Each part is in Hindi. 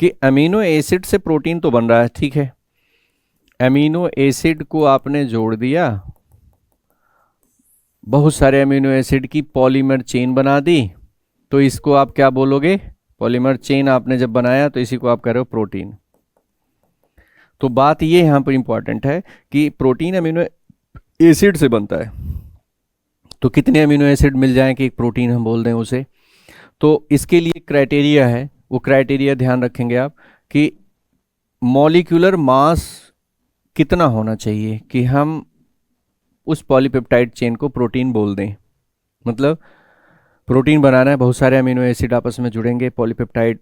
कि अमीनो एसिड से प्रोटीन तो बन रहा है, ठीक है, अमीनो एसिड को आपने जोड़ दिया, बहुत सारे अमीनो एसिड की पॉलीमर चेन बना दी, तो इसको आप क्या बोलोगे, पॉलीमर चेन आपने जब बनाया तो इसी को आप कह रहे हो प्रोटीन। तो बात ये यहां पर इंपॉर्टेंट है कि प्रोटीन अमीनो एसिड से बनता है, तो कितने अमीनो एसिड मिल जाएं कि एक प्रोटीन हम बोल दें उसे। तो इसके लिए क्राइटेरिया है, वो क्राइटेरिया ध्यान रखेंगे आप कि मॉलिक्यूलर मास कितना होना चाहिए कि हम उस पॉलीपेप्टाइड चेन को प्रोटीन बोल दें। मतलब प्रोटीन बनाना है, बहुत सारे अमीनो एसिड आपस में जुड़ेंगे, पॉलीपेप्टाइड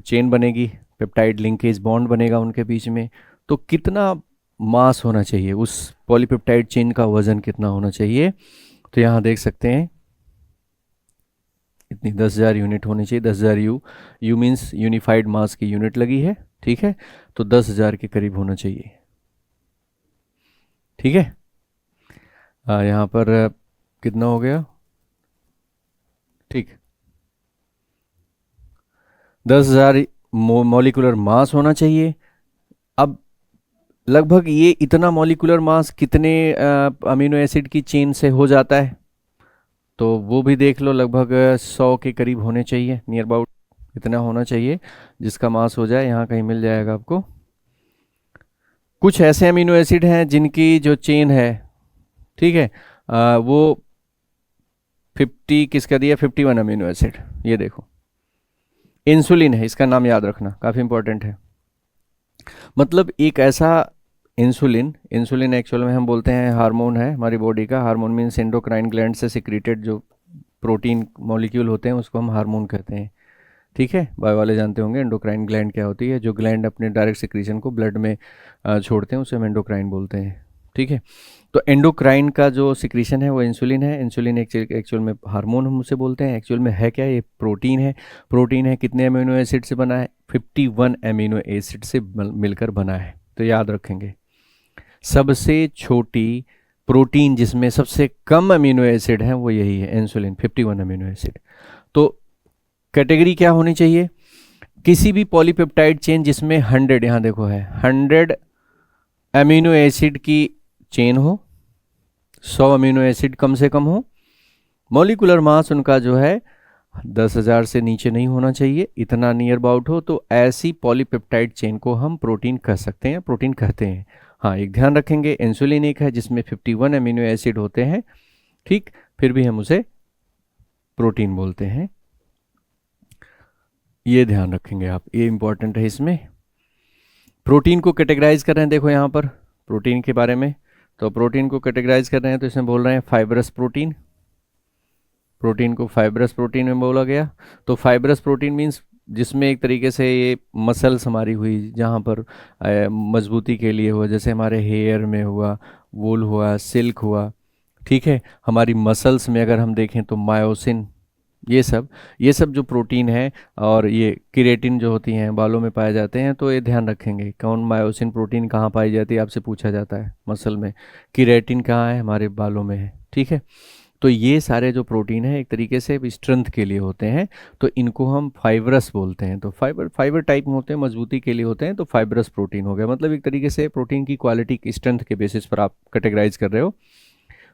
चेन बनेगी, पेप्टाइड लिंकेज बॉन्ड बनेगा उनके बीच में, तो कितना मास होना चाहिए, उस पॉलीपेप्टाइड चेन का वजन कितना होना चाहिए। तो यहाँ देख सकते हैं इतनी 10,000 यूनिट होनी चाहिए, 10,000 यू मीन्स यूनिफाइड मास की यूनिट लगी है, ठीक है, तो 10,000 के करीब होना चाहिए, ठीक है। यहाँ पर कितना हो गया, ठीक, 10,000 मॉलिक्यूलर मास होना चाहिए। अब लगभग ये इतना मॉलिक्यूलर मास कितने अमीनो एसिड की चेन से हो जाता है, तो वो भी देख लो, लगभग 100 के करीब होने चाहिए, नियर अबाउट इतना होना चाहिए जिसका मास हो जाए, यहाँ कहीं मिल जाएगा आपको। कुछ ऐसे अमीनो एसिड हैं जिनकी जो चेन है, ठीक है, वो 50 किसका दिया, 51 अमीनो एसिड, ये देखो इंसुलिन है, इसका नाम याद रखना, काफ़ी इंपॉर्टेंट है। मतलब एक ऐसा इंसुलिन, इंसुलिन एक्चुअल में हम बोलते हैं हार्मोन है हमारी बॉडी का, हार्मोन मीन्स एंडोक्राइन ग्लैंड से सिक्रीटेड जो प्रोटीन मॉलिक्यूल होते हैं उसको हम हार्मोन कहते हैं, ठीक है। बायो वाले जानते होंगे एंडोक्राइन ग्लैंड क्या होती है, जो ग्लैंड अपने डायरेक्ट सिक्रीशन को ब्लड में छोड़ते हैं उसे हम एंडोक्राइन बोलते हैं, ठीक है। तो एंडोक्राइन का जो सिक्रीशन है वो इंसुलिन है, इंसुलिन एक्चुअल में हार्मोन हम उसे बोलते हैं, एक्चुअल में है क्या, ये प्रोटीन है। प्रोटीन है, कितने अमीनो एसिड से बना है, 51 अमीनो एसिड से मिलकर बना है, तो याद रखेंगे सबसे छोटी प्रोटीन जिसमें सबसे कम अमीनो एसिड है वो यही है, इंसुलिन, 51 अमीनो एसिड। तो कैटेगरी क्या होनी चाहिए, किसी भी पॉलीपेप्टाइड चेन जिसमें 100, यहाँ देखो है 100 अमीनो एसिड की चेन हो, 100 अमीनो एसिड कम से कम हो, मॉलिक्यूलर मास उनका जो है 10,000 से नीचे नहीं होना चाहिए, इतना नियर अबाउट हो, तो ऐसी पॉलीपेप्टाइड चेन को हम प्रोटीन कह सकते हैं, प्रोटीन कहते हैं। हाँ, एक ध्यान रखेंगे, इंसुलिन एक है जिसमें 51 अमीनो एसिड होते हैं, ठीक, फिर भी हम उसे प्रोटीन बोलते हैं, ये ध्यान रखेंगे आप, ये इंपॉर्टेंट है। इसमें प्रोटीन को कैटेगराइज कर रहे हैं, देखो यहाँ पर प्रोटीन के बारे में, तो प्रोटीन को कैटेगराइज कर रहे हैं तो इसमें बोल रहे हैं फाइब्रस प्रोटीन, प्रोटीन को फाइब्रस प्रोटीन में बोला गया। तो फाइब्रस प्रोटीन मीन्स जिसमें एक तरीके से ये मसल्स हमारी हुई, जहाँ पर मजबूती के लिए हुआ, जैसे हमारे हेयर में हुआ, वूल हुआ, सिल्क हुआ, ठीक है। हमारी मसल्स में अगर हम देखें तो मायोसिन, ये सब जो प्रोटीन है, और ये केराटिन जो होती हैं बालों में पाए जाते हैं, तो ये ध्यान रखेंगे कौन मायोसिन प्रोटीन कहाँ पाई जाती है, आपसे पूछा जाता है मसल में, केराटिन कहाँ है, हमारे बालों में है, ठीक है। तो ये सारे जो प्रोटीन है एक तरीके से स्ट्रेंथ के लिए होते हैं, तो इनको हम फाइब्रस बोलते हैं। तो फाइबर टाइप में होते हैं, मजबूती के लिए होते हैं, तो फाइब्रस प्रोटीन हो गया। मतलब एक तरीके से प्रोटीन की क्वालिटी की स्ट्रेंथ के बेसिस पर आप कैटेगराइज कर रहे हो,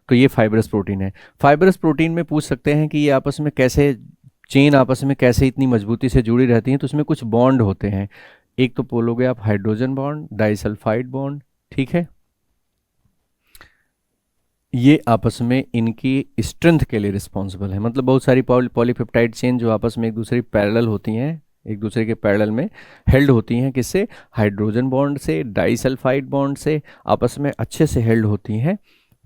तो ये फाइब्रस प्रोटीन है। फाइब्रस प्रोटीन में पूछ सकते हैं कि ये आपस में कैसे, चेन आपस में कैसे इतनी मजबूती से जुड़ी रहती हैं, तो उसमें कुछ बॉन्ड होते हैं। एक तो बोलोगे आप हाइड्रोजन बॉन्ड, डाइसल्फाइड बॉन्ड, ठीक है, ये आपस में इनकी स्ट्रेंथ के लिए रिस्पॉन्सिबल है। मतलब बहुत सारी पॉलीपेप्टाइड चेन जो आपस में एक दूसरे पैरेलल होती हैं, एक दूसरे के पैरेलल में हेल्ड होती हैं, किससे, हाइड्रोजन बॉन्ड से, डाइसल्फाइड बॉन्ड से आपस में अच्छे से हेल्ड होती हैं,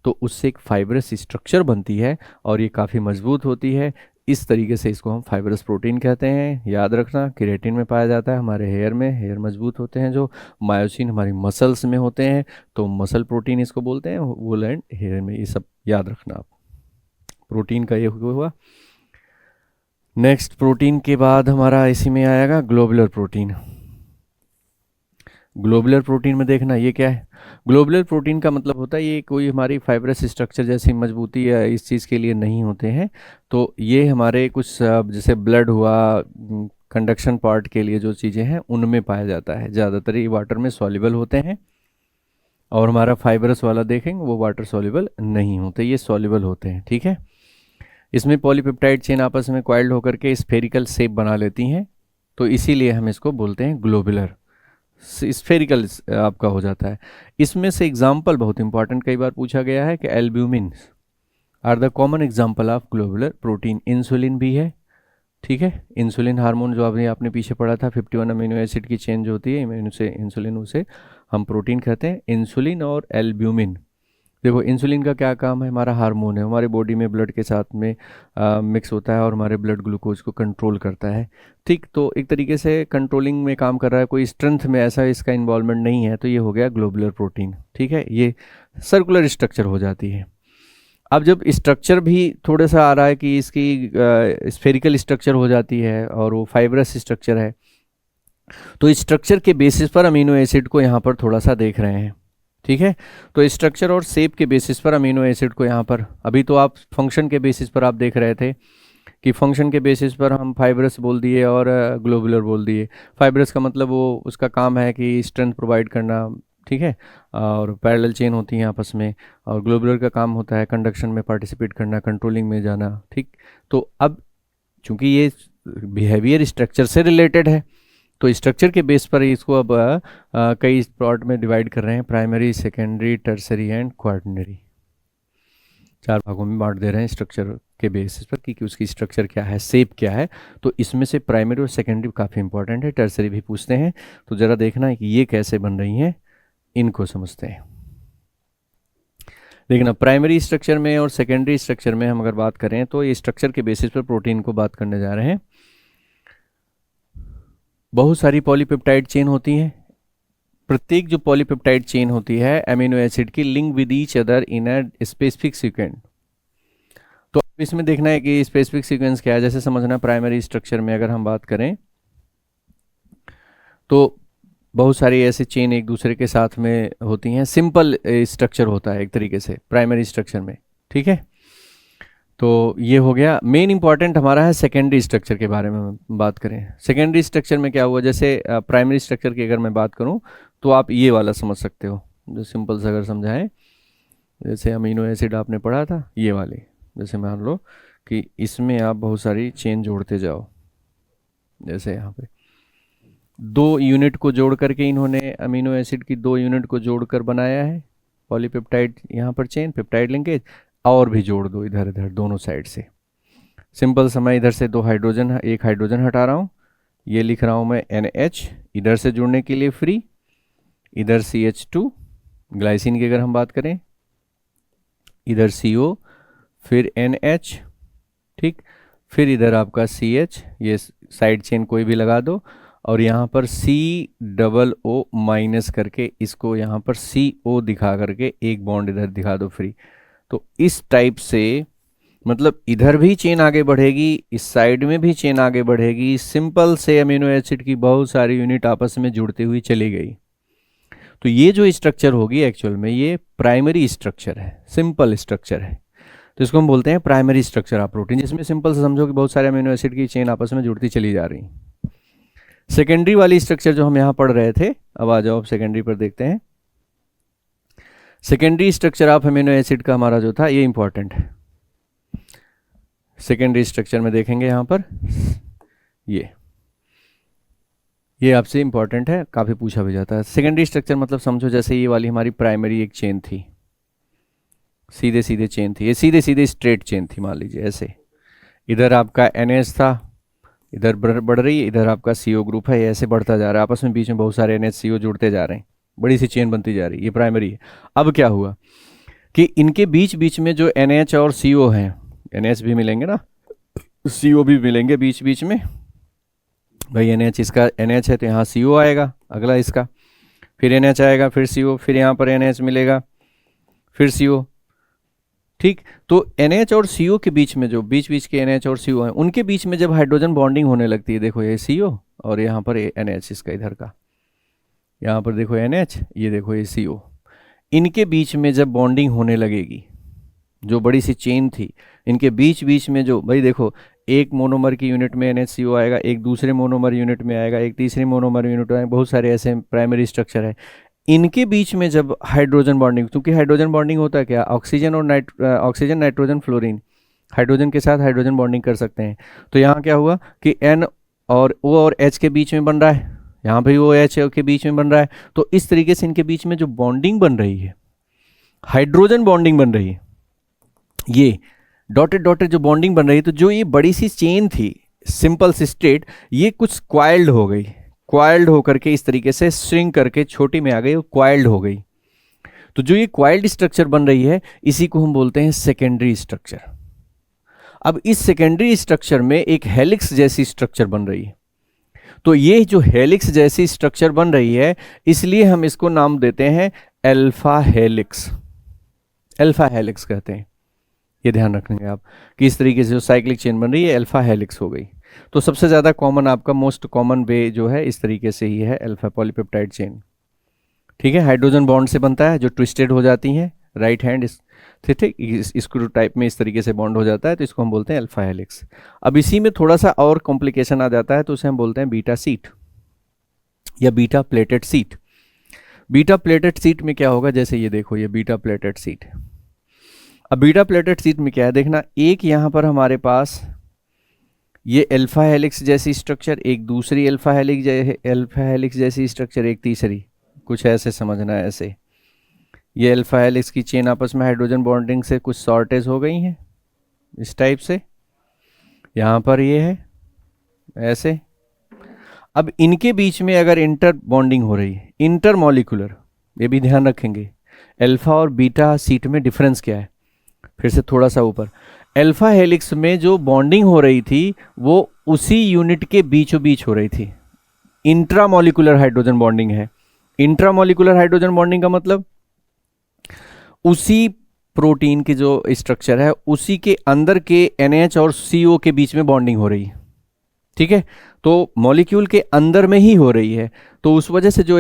तो उससे एक फाइब्रस स्ट्रक्चर बनती है और ये काफ़ी मजबूत होती है। इस तरीके से इसको हम फाइब्रस प्रोटीन कहते हैं। याद रखना, केराटिन में पाया जाता है, हमारे हेयर में, हेयर मजबूत होते हैं जो, मायोसिन हमारी मसल्स में होते हैं, तो मसल प्रोटीन इसको बोलते हैं, वूल एंड हेयर में, ये सब याद रखना आप। प्रोटीन का ये हुआ। नेक्स्ट प्रोटीन के बाद हमारा इसी में आएगा ग्लोबुलर प्रोटीन। ग्लोबुलर प्रोटीन में देखना ये क्या है, ग्लोबुलर प्रोटीन का मतलब होता है ये कोई हमारी फाइब्रस स्ट्रक्चर जैसी मजबूती इस चीज़ के लिए नहीं होते हैं। तो ये हमारे कुछ जैसे ब्लड हुआ, कंडक्शन पार्ट के लिए जो चीज़ें हैं उनमें पाया जाता है। ज़्यादातर ये वाटर में सॉल्युबल होते हैं, और हमारा फाइबरस वाला देखेंगे वो वाटर सॉल्युबल नहीं होते, ये सॉल्युबल होते हैं। ठीक है, इसमें पॉलीपेप्टाइड चेन आपस में कॉइल्ड होकर के स्फेरिकल शेप बना लेती हैं, तो इसीलिए हम इसको बोलते हैं ग्लोबुलर। स्फेरिकल आपका हो जाता है। इसमें से एग्जाम्पल बहुत इंपॉर्टेंट कई बार पूछा गया है कि albumin are the common example of globular protein. Insulin भी है, ठीक है, इंसुलिन हार्मोन जो आपने पीछे पढ़ा था, 51 अमीनो एसिड की चेन जो होती है से इंसुलिन, उसे हम प्रोटीन कहते हैं। इंसुलिन और एल्ब्यूमिन, देखो इंसुलिन का क्या काम है, हमारा हार्मोन है, हमारे बॉडी में ब्लड के साथ में मिक्स होता है और हमारे ब्लड ग्लूकोज को कंट्रोल करता है। ठीक, तो एक तरीके से कंट्रोलिंग में काम कर रहा है, कोई स्ट्रेंथ में ऐसा इसका इन्वॉल्वमेंट नहीं है, तो ये हो गया ग्लोबुलर प्रोटीन। ठीक है, ये सर्कुलर स्ट्रक्चर हो जाती है। अब जब स्ट्रक्चर भी थोड़ा सा आ रहा है कि इसकी स्फेरिकल स्ट्रक्चर हो जाती है और वो फाइब्रस स्ट्रक्चर है, तो स्ट्रक्चर के बेसिस पर अमीनो एसिड को यहाँ पर थोड़ा सा देख रहे हैं। ठीक है, तो स्ट्रक्चर और शेप के बेसिस पर अमीनो एसिड को यहाँ पर, अभी तो आप फंक्शन के बेसिस पर आप देख रहे थे कि फंक्शन के बेसिस पर हम फाइब्रस बोल दिए और ग्लोबुलर बोल दिए। फाइब्रस का मतलब वो उसका काम है कि स्ट्रेंथ प्रोवाइड करना, ठीक है, और पैरेलल चेन होती हैं आपस में, और ग्लोबुलर का काम होता है कंडक्शन में पार्टिसिपेट करना, कंट्रोलिंग में जाना। ठीक, तो अब चूंकि ये बिहेवियर स्ट्रक्चर से रिलेटेड है, तो स्ट्रक्चर के बेस पर इसको अब कई पार्ट में डिवाइड कर रहे हैं, primary, secondary, tertiary and quaternary. 4 भागों में बांट दे रहे हैं स्ट्रक्चर के बेसिस पर कि उसकी स्ट्रक्चर क्या है, शेप क्या है। तो इसमें से प्राइमरी और सेकेंडरी काफ़ी इंपॉर्टेंट है, टर्सरी भी पूछते हैं, तो ज़रा देखना है कि ये कैसे बन रही हैं, इनको समझते हैं। देखना, प्राइमरी स्ट्रक्चर में और सेकेंडरी स्ट्रक्चर में हम अगर बात करें तो ये स्ट्रक्चर के बेसिस पर प्रोटीन को बात करने जा रहे हैं। बहुत सारी पॉलीपेप्टाइड चेन होती हैं, प्रत्येक जो पॉलीपेप्टाइड चेन होती है अमीनो एसिड की link with each other in a specific sequence. तो अब इसमें देखना है कि स्पेसिफिक सीक्वेंस क्या है। जैसे समझना, प्राइमरी स्ट्रक्चर में अगर हम बात करें तो बहुत सारी ऐसी चेन एक दूसरे के साथ में होती हैं, सिंपल स्ट्रक्चर होता है एक तरीके से प्राइमरी स्ट्रक्चर में। ठीक है, तो ये हो गया। मेन इंपॉर्टेंट हमारा है सेकेंडरी स्ट्रक्चर के बारे में बात करें। सेकेंडरी स्ट्रक्चर में क्या हुआ, जैसे प्राइमरी स्ट्रक्चर की अगर मैं बात करूं तो आप ये वाला समझ सकते हो, जो सिंपल से अगर समझाएं, जैसे अमीनो एसिड आपने पढ़ा था ये वाली, जैसे मान लो कि इसमें आप बहुत सारी चेन जोड़ते जाओ, जैसे यहाँ पे 2 यूनिट को जोड़ करके इन्होंने अमीनो एसिड की 2 यूनिट को जोड़कर बनाया है पॉलीपेप्टाइड, यहाँ पर चेन पेप्टाइड लिंकेज, और भी जोड़ दो इधर इधर दोनों साइड से। सिंपल समय, इधर से 2 हाइड्रोजन, एक हाइड्रोजन हटा रहा हूँ, ये लिख रहा हूँ मैं NH, इधर से जुड़ने के लिए फ्री, इधर CH2, ग्लाइसिन की अगर हम बात करें, इधर CO, फिर NH, ठीक, फिर इधर आपका CH, ये साइड चेन कोई भी लगा दो, और यहाँ पर COO माइनस करके इसको यहाँ पर CO दिखा करके एक बॉन्ड इधर दिखा दो फ्री। तो इस टाइप से मतलब इधर भी चेन आगे बढ़ेगी, इस साइड में भी चेन आगे बढ़ेगी, सिंपल से अमीनो एसिड की बहुत सारी यूनिट आपस में जुड़ती हुई चली गई। तो ये जो स्ट्रक्चर होगी एक्चुअल में ये प्राइमरी स्ट्रक्चर है, सिंपल स्ट्रक्चर है, तो इसको हम बोलते हैं प्राइमरी स्ट्रक्चर ऑफ प्रोटीन, जिसमें सिंपल से समझो कि बहुत सारे अमीनो एसिड की चेन आपस में जुड़ती चली जा रही। सेकेंडरी वाली स्ट्रक्चर जो हम यहाँ पढ़ रहे थे, अब आ जाओ सेकेंडरी पर देखते हैं। Secondary structure of amino acid का हमारा जो था ये इंपॉर्टेंट है। सेकेंडरी स्ट्रक्चर में देखेंगे यहाँ पर ये आपसे इंपॉर्टेंट है, काफ़ी पूछा भी जाता है। सेकेंडरी स्ट्रक्चर मतलब समझो जैसे ये वाली हमारी प्राइमरी एक चेन थी, सीधे सीधे चेन थी, ये सीधे सीधे स्ट्रेट चेन थी, मान लीजिए ऐसे, इधर आपका NH था, इधर बढ़ रही है, इधर आपका CO ग्रुप है, ये ऐसे बढ़ता जा रहा है, आपस में बीच में बहुत सारे NH CO जुड़ते जा रहे हैं, बड़ी सी चेन बनती जा रही है, ये प्राइमरी है। अब क्या हुआ कि इनके बीच बीच में जो NH और CO हैं, NH भी मिलेंगे ना, CO भी मिलेंगे बीच बीच में, भाई NH, इसका NH है तो यहाँ CO आएगा, अगला इसका, फिर NH आएगा, फिर CO, फिर यहाँ पर NH मिलेगा, फिर CO, ठीक। तो NH और CO के बीच में जो बीच बीच के NH और CO हैं, उनके बीच में जब हाइड्रोजन बॉन्डिंग होने लगती है, देखो ये CO और यहाँ पर NH, इसका इधर का, यहाँ पर देखो NH, ये देखो ये CO, इनके बीच में जब बॉन्डिंग होने लगेगी जो बड़ी सी चेन थी, इनके बीच बीच में जो, भाई देखो, एक मोनोमर की यूनिट में NHCO आएगा, एक दूसरे मोनोमर यूनिट में आएगा, एक तीसरे मोनोमर यूनिट में आएगा, बहुत सारे ऐसे प्राइमरी स्ट्रक्चर है। इनके बीच में जब हाइड्रोजन बॉन्डिंग, क्योंकि हाइड्रोजन बॉन्डिंग होता है क्या, ऑक्सीजन और ऑक्सीजन, नाइट्रोजन, फ्लोरीन, हाइड्रोजन के साथ हाइड्रोजन बॉन्डिंग कर सकते हैं। तो यहाँ क्या हुआ कि N और O और H के बीच में बन रहा है, यहाँ पे O H के बीच में बन रहा है। तो इस तरीके से इनके बीच में जो बॉन्डिंग बन रही है, हाइड्रोजन बॉन्डिंग बन रही है, ये डॉटेड डॉटेड जो बॉन्डिंग बन रही है, तो जो ये बड़ी सी चेन थी सिंपल स्टेट, ये कुछ क्वाइल्ड हो गई, क्वाइल्ड होकर के इस तरीके से श्रिंक करके छोटी में आ गई, क्वाइल्ड हो गई। तो जो ये क्वाइल्ड स्ट्रक्चर बन रही है, इसी को हम बोलते हैं सेकेंडरी स्ट्रक्चर। अब इस सेकेंडरी स्ट्रक्चर में एक हेलिक्स जैसी स्ट्रक्चर बन रही है। तो ये जो हेलिक्स जैसी स्ट्रक्चर बन रही है, इसलिए हम इसको नाम देते हैं अल्फा हेलिक्स। अल्फा हेलिक्स कहते हैं, ये ध्यान रखेंगे आप कि इस तरीके से जो साइक्लिक चेन बन रही है, अल्फा हेलिक्स हो गई। तो सबसे ज़्यादा कॉमन, आपका मोस्ट कॉमन वे जो है इस तरीके से ही है, अल्फा पॉलीपेप्टाइड चेन। ठीक है, हाइड्रोजन बॉन्ड से बनता है, जो ट्विस्टेड हो जाती हैं, राइट हैंड ठीक स्क्रू टाइप में इस तरीके से बॉन्ड हो जाता है, तो इसको हम बोलते हैं अल्फा हेलिक्स। अब इसी में थोड़ा सा और कॉम्प्लिकेशन आ जाता है, तो उसे हम बोलते हैं बीटा सीट या beta pleated seat. Beta pleated seat में क्या होगा, जैसे ये देखो, ये बीटा प्लेटेड सीट है। अब बीटा प्लेटेड सीट में क्या है, देखना, एक यहाँ पर हमारे पास ये अल्फा हेलिक्स जैसी स्ट्रक्चर, एक दूसरी अल्फा हेलिक्स जैसी स्ट्रक्चर, एक तीसरी, कुछ ऐसे समझना है। ऐसे ये अल्फा हेलिक्स की चेन आपस में हाइड्रोजन बॉन्डिंग से कुछ शॉर्टेज हो गई हैं इस टाइप से, यहाँ पर ये है ऐसे। अब इनके बीच में अगर इंटर बॉन्डिंग हो रही है, इंटर मॉलिक्यूलर, ये भी ध्यान रखेंगे, अल्फा और बीटा सीट में डिफरेंस क्या है। फिर से थोड़ा सा ऊपर, अल्फा हेलिक्स में जो बॉन्डिंग हो रही थी वो उसी यूनिट के बीचों बीच हो रही थी, इंट्रामॉलिक्यूलर हाइड्रोजन बॉन्डिंग है। इंट्रामॉलिक्यूलर हाइड्रोजन बॉन्डिंग का मतलब उसी प्रोटीन की जो स्ट्रक्चर है, उसी के अंदर के NH और CO के बीच में बॉन्डिंग हो रही है। ठीक है, तो मॉलिक्यूल के अंदर में ही हो रही है, तो उस वजह से जो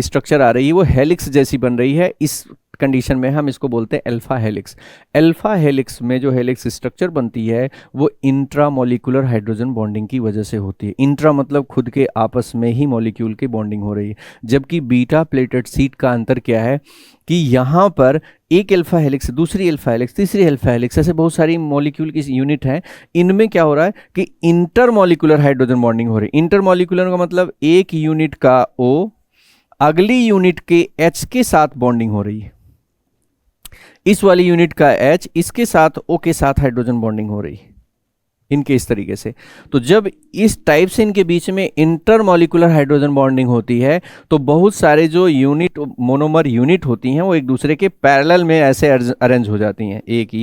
स्ट्रक्चर आ रही है वो हेलिक्स जैसी बन रही है। इस कंडीशन में हम इसको बोलते हैं अल्फा हेलिक्स। अल्फा हेलिक्स में जो हेलिक्स स्ट्रक्चर बनती है वो इंट्रामॉलिक्यूलर हाइड्रोजन बॉन्डिंग की वजह से होती है। इंट्रा मतलब खुद के आपस में ही मॉलिक्यूल की बॉन्डिंग हो रही है। जबकि बीटा प्लेटेड सीट का अंतर क्या है कि यहाँ पर एक अल्फा हेलिक्स, दूसरी अल्फा हेलिक्स, तीसरी अल्फा हेलिक्स, ऐसे बहुत सारी मॉलिक्यूल की यूनिट है। इनमें क्या हो रहा है कि इंटरमॉलिक्यूलर हाइड्रोजन बॉन्डिंग हो रही है। इंटरमॉलिक्यूलर का मतलब एक यूनिट का O अगली यूनिट के H के साथ बॉन्डिंग हो रही है, इस वाली यूनिट का H इसके साथ O के साथ हाइड्रोजन बॉन्डिंग हो रही है, इनके इस तरीके से। तो जब इस टाइप से इनके बीच में इंटरमॉलिक्यूलर हाइड्रोजन बॉन्डिंग होती है तो बहुत सारे जो यूनिट, मोनोमर यूनिट होती हैं, वो एक दूसरे के पैरेलल में ऐसे अरेंज हो जाती हैं, एक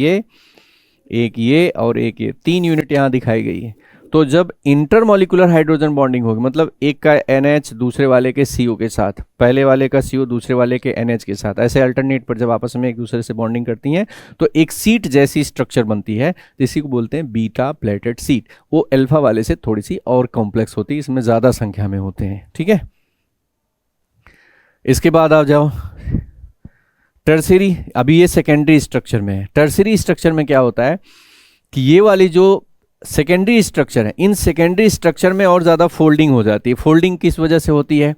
ये और एक ये, 3 यूनिट यहाँ दिखाई गई है। तो जब इंटरमॉलिक्यूलर हाइड्रोजन बॉन्डिंग होगी, मतलब एक का NH दूसरे वाले के CO के साथ, पहले वाले का CO दूसरे वाले के NH के साथ, ऐसे अल्टरनेट पर जब आपस में एक दूसरे से बॉन्डिंग करती हैं तो एक सीट जैसी स्ट्रक्चर बनती है, जिसी को बोलते हैं बीटा प्लेटेड सीट। वो अल्फा वाले से थोड़ी सी और कॉम्प्लेक्स होती है, इसमें ज़्यादा संख्या में होते हैं। ठीक है, इसके बाद आप जाओ टर्सरी। अभी ये सेकेंडरी स्ट्रक्चर में है। टर्सरी स्ट्रक्चर में क्या होता है कि ये वाली जो सेकेंडरी स्ट्रक्चर है, इन सेकेंडरी स्ट्रक्चर में और ज़्यादा फोल्डिंग हो जाती है। फोल्डिंग किस वजह से होती है,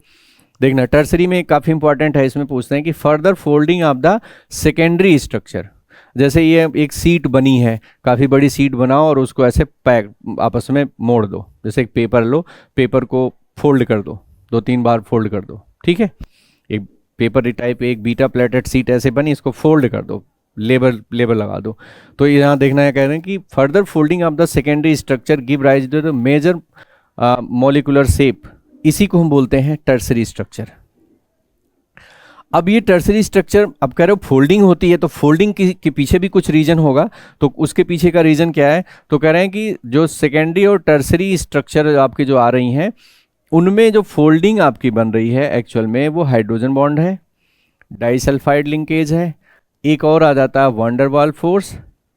देखना, टर्सरी में काफ़ी इंपॉर्टेंट है, इसमें पूछते हैं कि further folding of the secondary structure. जैसे ये एक सीट बनी है, काफ़ी बड़ी सीट बनाओ और उसको ऐसे पैक आपस में मोड़ दो, जैसे एक पेपर लो, पेपर को फोल्ड कर दो, 2-3 बार फोल्ड कर दो। ठीक है, एक पेपर टाइप एक बीटा प्लेटेड सीट ऐसे बनी, इसको फोल्ड कर दो, लेबर लगा दो। तो यहाँ देखना है, कह रहे हैं कि further folding of the secondary structure give rise to the major molecular shape, इसी को हम बोलते हैं टर्सरी स्ट्रक्चर। अब ये टर्सरी स्ट्रक्चर, अब कह रहे हो फोल्डिंग होती है, तो फोल्डिंग के पीछे भी कुछ रीजन होगा, तो उसके पीछे का रीजन क्या है, तो कह रहे हैं कि जो सेकेंडरी और टर्सरी स्ट्रक्चर आपकी जो आ रही हैं, उनमें जो फोल्डिंग आपकी बन रही है एक्चुअल में वो हाइड्रोजन बॉन्ड है, डाइसल्फाइड लिंकेज है, एक और आ जाता है वंडर वाल फोर्स।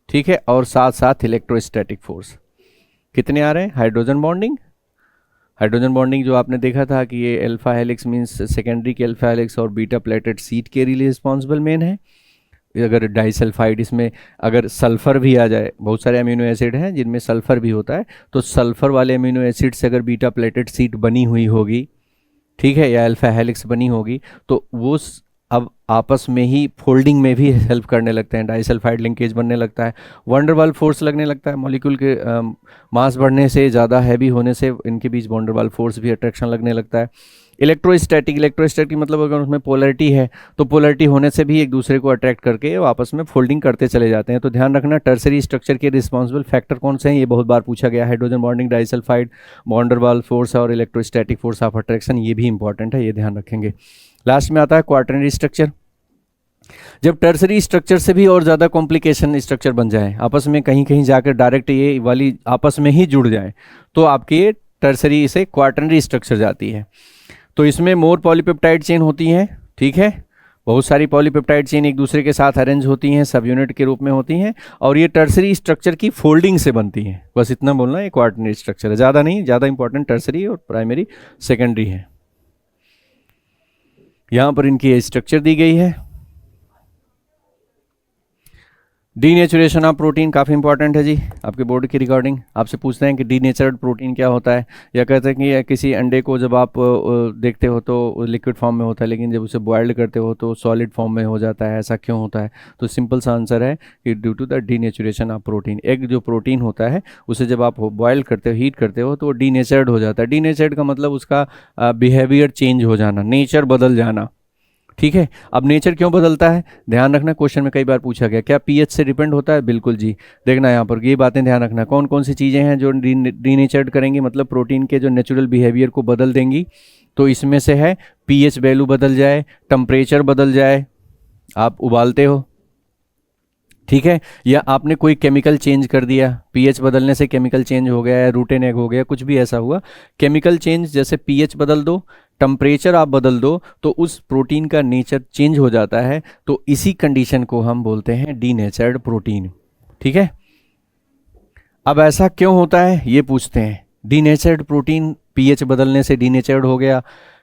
ठीक है, और साथ साथ इलेक्ट्रोस्टैटिक फोर्स। कितने आ रहे हैं, हाइड्रोजन बॉन्डिंग, हाइड्रोजन बॉन्डिंग जो आपने देखा था कि ये अल्फा हेलिक्स मींस सेकेंडरी के अल्फा हेलिक्स और बीटा प्लेटेड सीट के लिए रिस्पॉन्सिबल मेन है। अगर डाइसल्फाइड, इसमें अगर सल्फ़र भी आ जाए, बहुत सारे अमीनो एसिड हैं जिनमें सल्फ़र भी होता है, तो सल्फ़र वाले अमीनो एसिड से अगर बीटा प्लेटेड सीट बनी हुई होगी, ठीक है, या अल्फा हेलिक्स बनी होगी, तो वो अब आपस में ही फोल्डिंग में भी हेल्प करने लगते हैं, डाइसल्फाइड लिंकेज बनने लगता है, वंडरवाल फोर्स लगने लगता है, मॉलिक्यूल के मास बढ़ने से, ज़्यादा हैवी होने से इनके बीच वंडरवाल फोर्स भी अट्रैक्शन लगने लगता है। इलेक्ट्रोस्टैटिक मतलब अगर उसमें पोलरिटी है तो पोलरिटी होने से भी एक दूसरे को अट्रैक्ट करके वो आपस में फोल्डिंग करते चले जाते हैं। तो ध्यान रखना, टर्सरी स्ट्रक्चर के रिस्पॉन्सिबल फैक्टर कौन से हैं, ये बहुत बार पूछा गया। हाइड्रोजन बॉन्डिंग, डाइसल्फाइड, वॉन्डरवाल फोर्स और इलेक्ट्रोस्टैटिक फोर्स ऑफ अट्रैक्शन, ये भी इंपॉर्टेंट है, ये ध्यान रखेंगे। लास्ट में आता है क्वार्टरनरी स्ट्रक्चर। जब टर्सरी स्ट्रक्चर से भी और ज़्यादा कॉम्प्लिकेशन स्ट्रक्चर बन जाए, आपस में कहीं कहीं जाकर डायरेक्ट ये वाली आपस में ही जुड़ जाए, तो आपकी ये टर्सरी से क्वार्टरनरी स्ट्रक्चर जाती है। तो इसमें मोर पॉलीपेप्टाइड चेन होती हैं, ठीक है, बहुत सारी पॉलीपेप्टाइड चेन एक दूसरे के साथ अरेंज होती हैं, सब यूनिट के रूप में होती हैं, और ये टर्सरी स्ट्रक्चर की फोल्डिंग से बनती हैं। बस इतना बोलना, ये क्वार्टरनरी स्ट्रक्चर है, ज़्यादा नहीं, ज़्यादा इंपॉर्टेंट टर्सरी और प्राइमरी सेकेंडरी है। यहाँ पर इनकी स्ट्रक्चर दी गई है। डीनेचुरेशन ऑफ प्रोटीन काफ़ी इंपॉर्टेंट है जी, आपके बोर्ड की रिकॉर्डिंग आपसे पूछते हैं कि डीनेचर्ड प्रोटीन क्या होता है, या कहते हैं कि किसी अंडे को जब आप देखते हो तो लिक्विड फॉर्म में होता है, लेकिन जब उसे बॉयल्ड करते हो तो सॉलिड फॉर्म में हो जाता है, ऐसा क्यों होता है? तो सिंपल सा आंसर है कि due to the denaturation of protein. Egg जो प्रोटीन होता है उसे जब आप बॉयल करते हो, हीट करते हो, तो वो डीनेचर्ड हो जाता है। डीनेचर्ड का मतलब उसका बिहेवियर चेंज हो जाना, नेचर बदल जाना, ठीक है। अब नेचर क्यों बदलता है, ध्यान रखना, क्वेश्चन में कई बार पूछा गया, क्या पीएच से डिपेंड होता है? बिल्कुल जी। देखना यहाँ पर ये बातें ध्यान रखना, कौन कौन सी चीज़ें हैं जो डीनेचर्ड करेंगी, मतलब प्रोटीन के जो नेचुरल बिहेवियर को बदल देंगी। तो इसमें से है पीएच वैल्यू बदल जाए, टेम्परेचर बदल जाए, आप उबालते हो, ठीक है, या आपने कोई केमिकल चेंज कर दिया, पीएच बदलने से केमिकल चेंज हो गया है, रूटेन एग हो गया, कुछ भी ऐसा हुआ, केमिकल चेंज, जैसे पीएच बदल दो, टेम्परेचर आप बदल दो, तो उस प्रोटीन का नेचर चेंज हो जाता है। तो इसी कंडीशन को हम बोलते हैं डीनेचर्ड प्रोटीन, ठीक है। अब ऐसा क्यों होता है ये पूछते हैं, डीनेचर्ड प्रोटीन पीएच बदलने से डीनेचर्ड हो गया,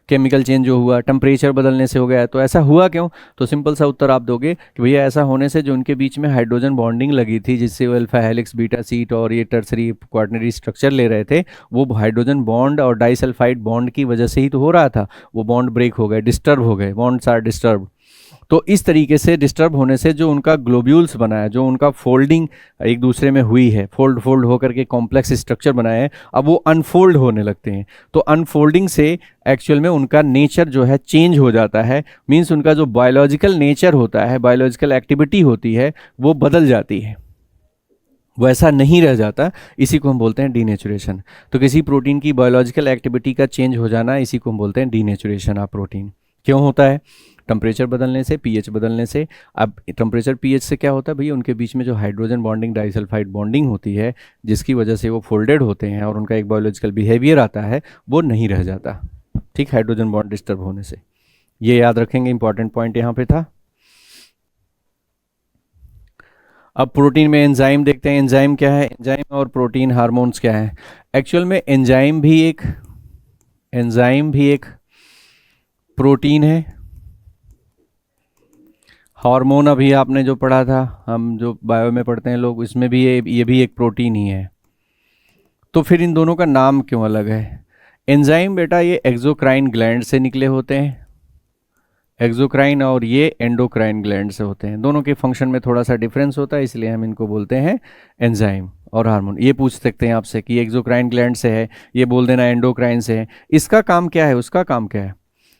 केमिकल चेंज जो हुआ, टेम्परेचर बदलने से हो गया, तो ऐसा हुआ क्यों? तो सिंपल सा उत्तर आप दोगे कि भैया ऐसा होने से जो उनके बीच में हाइड्रोजन बॉन्डिंग लगी थी, जिससे वो अल्फा हेलिक्स, बीटा सीट और ये टर्सरी क्वार्टरनरी स्ट्रक्चर ले रहे थे, वो हाइड्रोजन बॉन्ड और डाइसल्फाइड बॉन्ड की वजह से ही तो हो रहा था। वो बॉन्ड ब्रेक हो गए, डिस्टर्ब हो गए, बॉन्ड्स आर डिस्टर्ब। तो इस तरीके से डिस्टर्ब होने से जो उनका ग्लोब्यूल्स बना है, जो उनका फोल्डिंग एक दूसरे में हुई है, फोल्ड फोल्ड होकर के कॉम्प्लेक्स स्ट्रक्चर बनाए हैं, अब वो अनफोल्ड होने लगते हैं। तो अनफोल्डिंग से एक्चुअल में उनका नेचर जो है चेंज हो जाता है, मीन्स उनका जो बायोलॉजिकल नेचर होता है, बायोलॉजिकल एक्टिविटी होती है, वो बदल जाती है, वैसा नहीं रह जाता। इसी को हम बोलते हैं डीनेचुरेशन। तो किसी प्रोटीन की बायोलॉजिकल एक्टिविटी का चेंज हो जाना, इसी को हम बोलते हैं डीनेचुरेशन ऑफ प्रोटीन। क्यों होता है? टेम्परेचर बदलने से, पीएच बदलने से। अब टेम्परेचर पीएच से क्या होता है भैया, उनके बीच में जो हाइड्रोजन बॉन्डिंग, डाइसल्फाइड बॉन्डिंग होती है, जिसकी वजह से वो फोल्डेड होते हैं और उनका एक बायोलॉजिकल बिहेवियर आता है, वो नहीं रह जाता, ठीक, हाइड्रोजन बॉन्ड डिस्टर्ब होने से। ये याद रखेंगे, इंपॉर्टेंट पॉइंट यहाँ पे था। अब प्रोटीन में एंजाइम देखते हैं, एंजाइम क्या है, एंजाइम और प्रोटीन हार्मोन्स क्या है। एक्चुअल में एंजाइम भी एक प्रोटीन है। हार्मोन अभी आपने जो पढ़ा था, हम जो बायो में पढ़ते हैं लोग, इसमें भी ये भी एक प्रोटीन ही है। तो फिर इन दोनों का नाम क्यों अलग है? एंजाइम बेटा ये एक्सोक्राइन ग्लैंड से निकले होते हैं, एक्सोक्राइन, और ये एंडोक्राइन ग्लैंड से होते हैं। दोनों के फंक्शन में थोड़ा सा डिफरेंस होता है, इसलिए हम इनको बोलते हैं एंजाइम और हार्मोन। ये पूछ सकते हैं आपसे कि एक्सोक्राइन ग्लैंड से है, ये बोल देना एंडोक्राइन से है, इसका काम क्या है, उसका काम क्या है।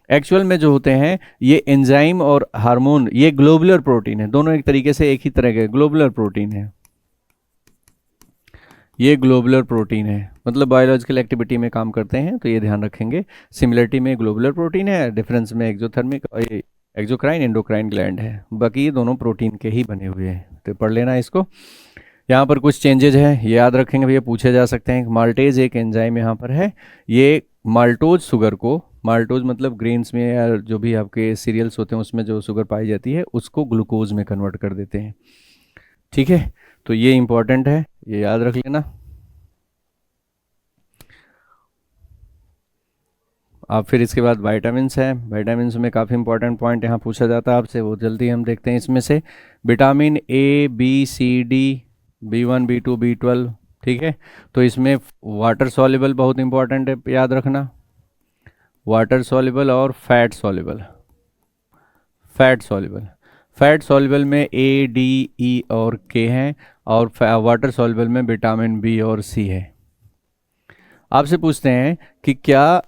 एक्चुअल में जो होते हैं ये एंजाइम और हार्मोन, ये ग्लोबुलर प्रोटीन है, दोनों एक तरीके से एक ही तरह के ग्लोबुलर प्रोटीन है। ये ग्लोबुलर प्रोटीन है, मतलब बायोलॉजिकल एक्टिविटी में काम करते हैं, तो ये ध्यान रखेंगे। सिमिलरिटी में ग्लोबुलर प्रोटीन है, डिफरेंस में एक्सोथर्मिक, एक्सोक्राइन एंडोक्राइन ग्लैंड है, बाकी ये दोनों प्रोटीन के ही बने हुए हैं, तो पढ़ लेना इसको। यहाँ पर कुछ चेंजेज हैं, ये याद रखेंगे भैया, पूछे जा सकते हैं। माल्टेज एक एंजाइम यहाँ पर है, ये माल्टोज शुगर को, माल्टोज मतलब ग्रेन्स में या जो भी आपके सीरियल्स होते हैं उसमें जो शुगर पाई जाती है, उसको ग्लूकोज में कन्वर्ट कर देते हैं, ठीक है। तो ये इंपॉर्टेंट है, ये याद रख लेना। अब फिर इसके बाद वाइटामिन्स हैं। वाइटामिन्स में काफ़ी इंपॉर्टेंट पॉइंट यहाँ पूछा जाता है आपसे, वो जल्दी हम देखते हैं। इसमें से vitamin A, B, C, D, B1, B2, B12, ठीक है। तो इसमें वाटर सॉल्युबल बहुत इंपॉर्टेंट है, याद रखना, वाटर सॉल्युबल और fat soluble. Fat soluble, fat soluble में ए, डी, ई और के हैं, और वाटर सॉल्युबल में विटामिन बी और सी है। आपसे पूछते हैं कि क्या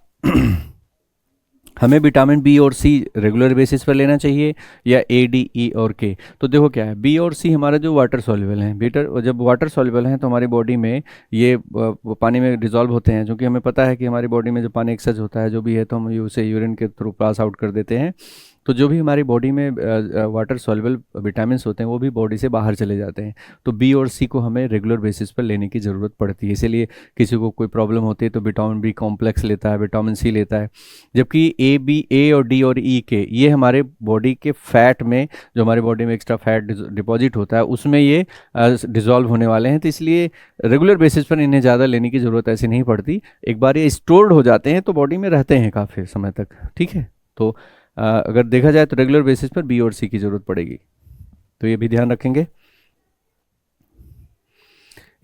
हमें विटामिन बी और सी रेगुलर बेसिस पर लेना चाहिए या ए, डी, ई और के। तो देखो क्या है, बी और सी हमारा जो वाटर सॉल्युबल हैं, बेटर जब वाटर सॉल्युबल हैं तो हमारी बॉडी में ये वो पानी में डिजॉल्व होते हैं, क्योंकि हमें पता है कि हमारी बॉडी में जो पानी एक्सेस होता है जो भी है, तो हम उसे यूरिन के थ्रू पास आउट कर देते हैं। तो जो भी हमारी बॉडी में वाटर सॉल्युबल विटामिन होते हैं वो भी बॉडी से बाहर चले जाते हैं। तो बी और सी को हमें रेगुलर बेसिस पर लेने की ज़रूरत पड़ती है। इसीलिए किसी को कोई प्रॉब्लम होती है तो विटामिन बी कॉम्प्लेक्स लेता है, विटामिन सी लेता है। जबकि ए और डी और ई के ये हमारे बॉडी के फैट में, जो हमारी बॉडी में एक्स्ट्रा फैट डिपॉजिट होता है उसमें ये डिजॉल्व होने वाले हैं। तो इसलिए रेगुलर बेसिस पर इन्हें ज़्यादा लेने की ज़रूरत ऐसी नहीं पड़ती। एक बार ये स्टोर्ड हो जाते हैं तो बॉडी में रहते हैं काफ़ी समय तक, ठीक है। तो अगर देखा जाए तो रेगुलर बेसिस पर बी और सी की ज़रूरत पड़ेगी, तो ये भी ध्यान रखेंगे।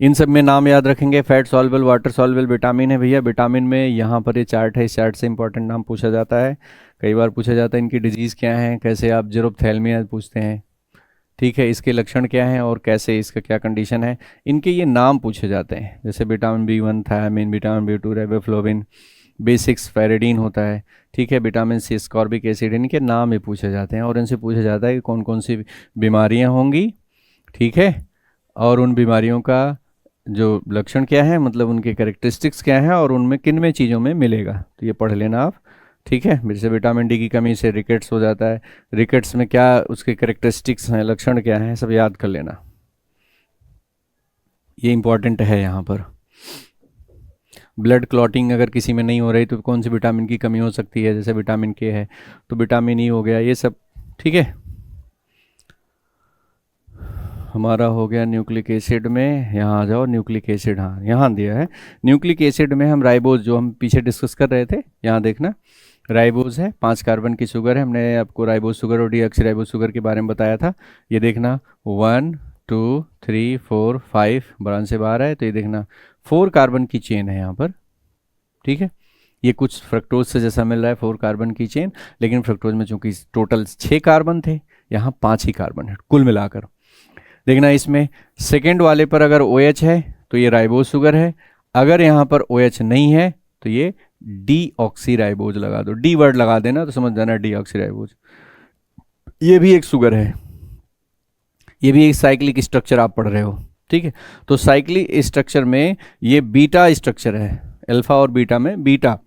इन सब में नाम याद रखेंगे, fat soluble, water soluble vitamin है भैया। विटामिन में यहाँ पर ये चार्ट है, इस चार्ट से इंपॉर्टेंट नाम पूछा जाता है, कई बार पूछा जाता है इनकी डिजीज़ क्या है, कैसे आप जेरोप्थेल्मिया पूछते हैं, ठीक है, इसके लक्षण क्या हैं और कैसे इसका क्या कंडीशन है, इनके ये नाम पूछे जाते हैं। जैसे vitamin B1 thiamine, vitamin B2 riboflavin, B6 फेरिडीन होता है, ठीक है, विटामिन सी स्कॉर्बिक एसिड, इनके नाम ही पूछे जाते हैं। और इनसे पूछा जाता है कि कौन कौन सी बीमारियां होंगी, ठीक है, और उन बीमारियों का जो लक्षण क्या है, मतलब उनके कैरेक्टरिस्टिक्स क्या हैं और उनमें किन में चीज़ों में मिलेगा। तो ये पढ़ लेना आप, ठीक है। जैसे विटामिन डी की कमी से रिकेट्स हो जाता है, रिकेट्स में क्या उसके कैरेक्टरिस्टिक्स हैं, लक्षण क्या हैं, सब याद कर लेना, ये इंपॉर्टेंट है यहाँ पर। ब्लड क्लॉटिंग अगर किसी में नहीं हो रही तो कौन सी विटामिन की कमी हो सकती है, जैसे विटामिन के है तो विटामिन ई हो गया, ये सब, ठीक है। हमारा हो गया न्यूक्लिक एसिड में, यहाँ आ जाओ, न्यूक्लिक एसिड, हाँ यहाँ दिया है। न्यूक्लिक एसिड में हम राइबोज, जो हम पीछे डिस्कस कर रहे थे, यहाँ देखना राइबोज है, 5 कार्बन की शुगर है। हमने आपको राइबोज शुगर और डीऑक्सीराइबोज शुगर के बारे में बताया था। ये देखना 1 2 3 4 5 ब्रांच से बाहर है, तो ये देखना 4 कार्बन की चेन है यहाँ पर, ठीक है। ये कुछ फ्रक्टोज से जैसा मिल रहा है 4 कार्बन की चेन, लेकिन फ्रक्टोज में चूंकि टोटल 6 कार्बन थे, यहाँ 5 ही कार्बन है कुल मिलाकर। देखना इसमें सेकेंड वाले पर अगर OH है तो ये राइबोज शुगर है, अगर यहाँ पर OH नहीं है तो ये डीऑक्सीराइबोज लगा दो, डी वर्ड लगा देना तो समझ जाना डीऑक्सीराइबोज। ये भी एक शुगर है, ये भी एक साइक्लिक स्ट्रक्चर आप पढ़ रहे हो, ठीक है। तो साइक्लिक स्ट्रक्चर में ये बीटा स्ट्रक्चर है, अल्फा और बीटा में बीटा,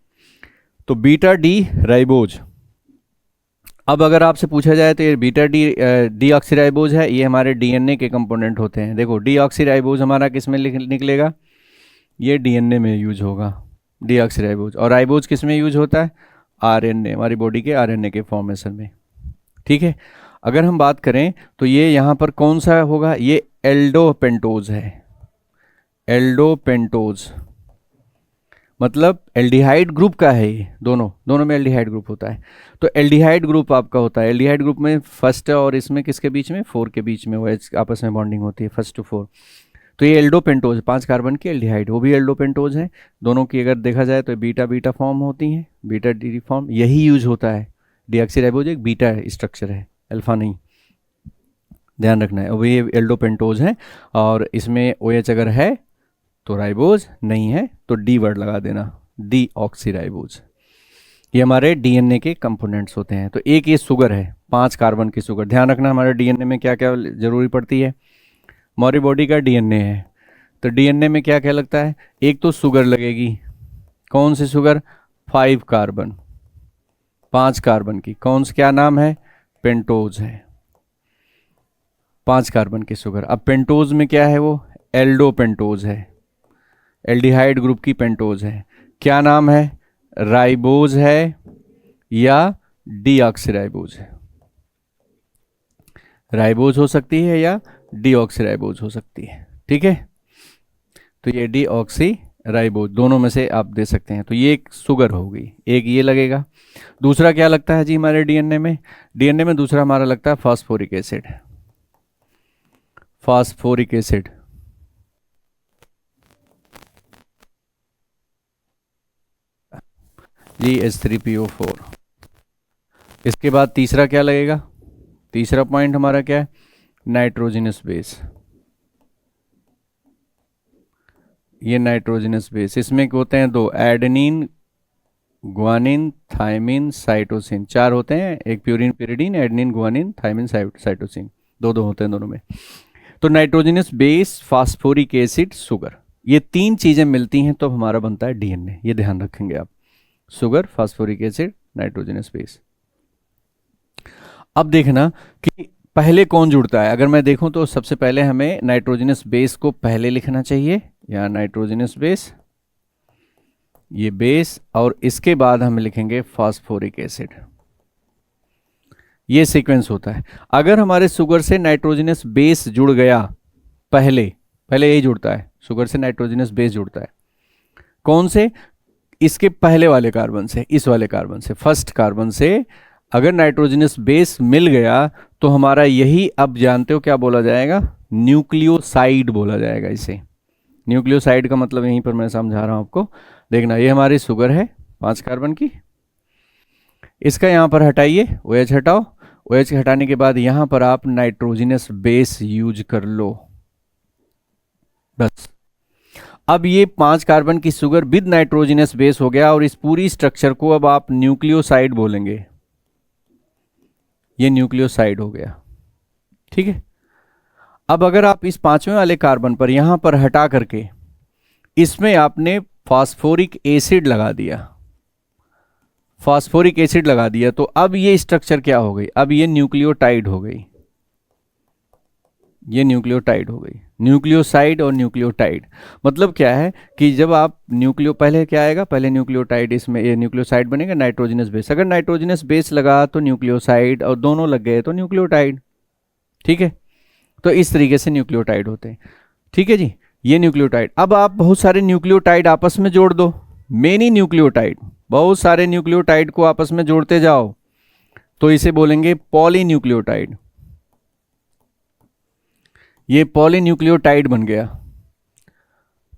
तो बीटा डी राइबोज। अब अगर आपसे पूछा जाए तो ये बीटा डीऑक्सीराइबोज है, ये हमारे डीएनए के कंपोनेंट होते हैं। देखो डीऑक्सीराइबोज हमारा किस में निकलेगा, ये डीएनए में यूज होगा डीऑक्सीराइबोज, और राइबोज किस में यूज होता है, आरएनए, हमारी बॉडी के आरएनए के फॉर्मेशन में, ठीक है। अगर हम बात करें तो ये यहाँ पर कौन सा होगा, ये एल्डोपेंटोज है, एल्डोपेंटोज मतलब एल्डिहाइड ग्रुप का है, ये दोनों में एल्डिहाइड ग्रुप होता है। तो एल्डिहाइड ग्रुप आपका होता है, एल्डिहाइड ग्रुप में फर्स्ट और इसमें किसके बीच में, 4 के बीच में वो आपस में बॉन्डिंग होती है, फर्स्ट टू 4। तो ये एल्डोपेंटोज 5 कार्बन की एल्डिहाइड, वो भी एल्डोपेंटोज है। दोनों की अगर देखा जाए तो बीटा बीटा फॉर्म होती हैं, बीटा डी फॉर्म यही यूज होता है। डीऑक्सीराइबोज एक बीटा स्ट्रक्चर है, अल्फा नहीं, ध्यान रखना है। वो ये एल्डोपेंटोज है, और इसमें OH अगर है तो राइबोज, नहीं है तो डी वर्ड लगा देना, डीऑक्सीराइबोज। ये हमारे डीएनए के कंपोनेंट्स होते हैं। तो एक ये शुगर है 5 कार्बन की शुगर। ध्यान रखना हमारे डीएनए में क्या क्या जरूरी पड़ती है, हमारी बॉडी का डीएनए है तो डीएनए में क्या क्या लगता है, एक तो शुगर लगेगी, कौन सी शुगर, 5 कार्बन, 5 कार्बन की, कौन सा क्या नाम है, पेंटोज है, 5 कार्बन की शुगर। अब पेंटोज में क्या है, वो एल्डोपेंटोज है, एल्डिहाइड ग्रुप की पेंटोज है, क्या नाम है, राइबोज है या डीऑक्सीराइबोज है, राइबोज हो सकती है या डीऑक्सीराइबोज हो सकती है, ठीक है। तो ये डीऑक्सी राइबोज, दोनों में से आप दे सकते हैं। तो ये एक शुगर होगी, एक ये लगेगा। दूसरा क्या लगता है जी हमारे डीएनए में? डीएनए में दूसरा हमारा लगता है फास्फोरिक एसिड। फास्फोरिक एसिड, जी H3PO4। इसके बाद तीसरा क्या लगेगा? तीसरा पॉइंट हमारा क्या है? Nitrogenous base. ये नाइट्रोजनस बेस, इसमें होते हैं दो, एडेनिन, ग्वानिन, थायमिन, साइटोसिन, चार होते हैं। एक purine pyridine, adenine, guanine, thymine, cytosine, दो दो होते हैं दोनों में। तो nitrogenous base, phosphoric acid, sugar, ये तीन चीजें मिलती हैं तो हमारा बनता है डीएनए। ये ध्यान रखेंगे आप, sugar, phosphoric acid, nitrogenous base. अब देखना कि पहले कौन जुड़ता है। अगर मैं देखूं तो सबसे पहले हमें नाइट्रोजनस बेस को पहले लिखना चाहिए, या नाइट्रोजनस बेस, ये बेस, और इसके बाद हम लिखेंगे फास्फोरिक एसिड। ये सीक्वेंस होता है। अगर हमारे शुगर से नाइट्रोजनस बेस जुड़ गया, पहले पहले यही जुड़ता है, शुगर से नाइट्रोजनस बेस जुड़ता है। कौन से? इसके पहले वाले कार्बन से, इस वाले कार्बन से, फर्स्ट कार्बन से अगर नाइट्रोजनस बेस मिल गया तो हमारा यही, अब जानते हो क्या बोला जाएगा? न्यूक्लियोसाइड बोला जाएगा इसे। न्यूक्लियोसाइड का मतलब यहीं पर मैं समझा रहा हूं आपको। देखना, ये हमारी शुगर है 5 कार्बन की, इसका यहां पर हटाइए, OH हटाओ। OH हटाने के बाद यहां पर आप नाइट्रोजनस बेस यूज कर लो, बस। अब ये 5 कार्बन की शुगर विद नाइट्रोजनस बेस हो गया, और इस पूरी स्ट्रक्चर को अब आप न्यूक्लियोसाइड बोलेंगे। ये न्यूक्लियोसाइड हो गया, ठीक है। अब अगर आप इस 5वें वाले कार्बन पर यहां पर हटा करके इसमें आपने फास्फोरिक एसिड लगा दिया, फास्फोरिक एसिड लगा दिया, तो अब ये स्ट्रक्चर क्या हो गई? अब ये न्यूक्लियोटाइड हो गई, ये न्यूक्लियोटाइड हो गई। न्यूक्लियोसाइड और न्यूक्लियोटाइड मतलब क्या है कि जब आप पहले क्या आएगा? पहले न्यूक्लियोटाइड, इसमें ये न्यूक्लियोसाइड बनेगा, नाइट्रोजनस बेस। अगर नाइट्रोजनस बेस लगा तो न्यूक्लियोसाइड, और दोनों लग गए तो न्यूक्लियोटाइड, ठीक है। तो इस तरीके से न्यूक्लियोटाइड होते हैं, ठीक है जी। ये न्यूक्लियोटाइड, अब आप बहुत सारे न्यूक्लियोटाइड आपस में जोड़ दो, मेनी न्यूक्लियोटाइड, बहुत सारे न्यूक्लियोटाइड को आपस में जोड़ते जाओ, तो इसे बोलेंगे पॉलीन्यूक्लियोटाइड। ये पॉलीन्यूक्लियोटाइड बन गया।